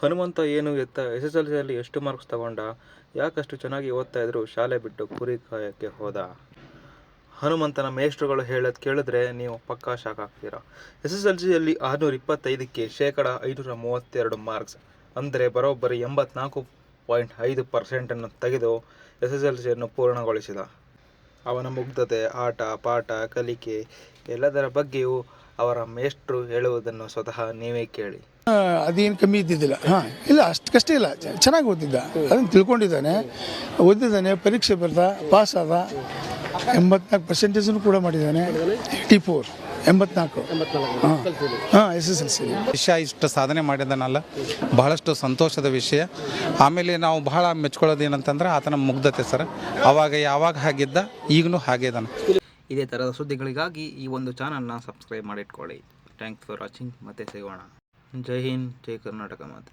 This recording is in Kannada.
ಹನುಮಂತ ಏನು ಎತ್ತ SSLCಯಲ್ಲಿ ಎಷ್ಟು ಮಾರ್ಕ್ಸ್ ತಗೊಂಡ? ಯಾಕಷ್ಟು ಚೆನ್ನಾಗಿ ಓದ್ತಾ ಇದ್ರು ಶಾಲೆ ಬಿಟ್ಟು ಕುರಿ ಕಾಯಕ್ಕೆ ಹೋದ? ಹನುಮಂತನ ಮೇಷ್ಟ್ರುಗಳು ಹೇಳೋದು ಕೇಳಿದ್ರೆ ನೀವು ಪಕ್ಕಾ ಶಾಕ್ ಆಗ್ತೀರಾ. SSLCಯಲ್ಲಿ 625ಕ್ಕೆ 532 ಮಾರ್ಕ್ಸ್, ಅಂದರೆ ಬರೋಬ್ಬರಿ 84.5% ತೆಗೆದು SSLCಯನ್ನು ಪೂರ್ಣಗೊಳಿಸಿದ. ಅವನ ಮುಗ್ಧತೆ, ಆಟ ಪಾಠ, ಕಲಿಕೆ ಎಲ್ಲದರ ಬಗ್ಗೆಯೂ ಅವರ ಮೇಷ್ಟ್ರು ಹೇಳುವುದನ್ನು ಸ್ವತಃ ನೀವೇ ಕೇಳಿ. ಅದೇನು ಕಮ್ಮಿ ಇದ್ದಿದ್ದಿಲ್ಲ. ಇಲ್ಲ ಅಷ್ಟು ಕಷ್ಟ ಇಲ್ಲ, ಚೆನ್ನಾಗಿ ಓದಿದ್ದ, ಅದನ್ನು ತಿಳ್ಕೊಂಡಿದ್ದಾನೆ, ಓದಿದ್ದಾನೆ, ಪರೀಕ್ಷೆ ಬರ್ದ, ಪಾಸ್ ಆದ, 84% ಕೂಡ ಮಾಡಿದ್ದಾನೆ. 84 SSLC ವಿಷಯ ಇಷ್ಟು ಸಾಧನೆ ಮಾಡಿದಾನಲ್ಲ, ಬಹಳಷ್ಟು ಸಂತೋಷದ ವಿಷಯ. ಆಮೇಲೆ ನಾವು ಬಹಳ ಮೆಚ್ಕೊಳ್ಳೋದು ಏನಂತಂದ್ರೆ ಆತನ ಮುಗ್ಧತೆ ಸರ್. ಅವಾಗ ಯಾವಾಗ ಹಾಗಿದ್ದ ಈಗಲೂ ಹಾಗೆ ಇದ್ದಾನೆ. ಇದೇ ಥರದ ಸುದ್ದಿಗಳಿಗಾಗಿ ಈ ಒಂದು ಚಾನಲ್ನ ಸಬ್ಸ್ಕ್ರೈಬ್ ಮಾಡಿಟ್ಕೊಳ್ಳಿ. Thanks for watching. ಮತ್ತೆ ಸಿಗೋಣ. ಜೈ ಹಿಂದ್, ಜೈ ಕರ್ನಾಟಕ ಮಾತೆ.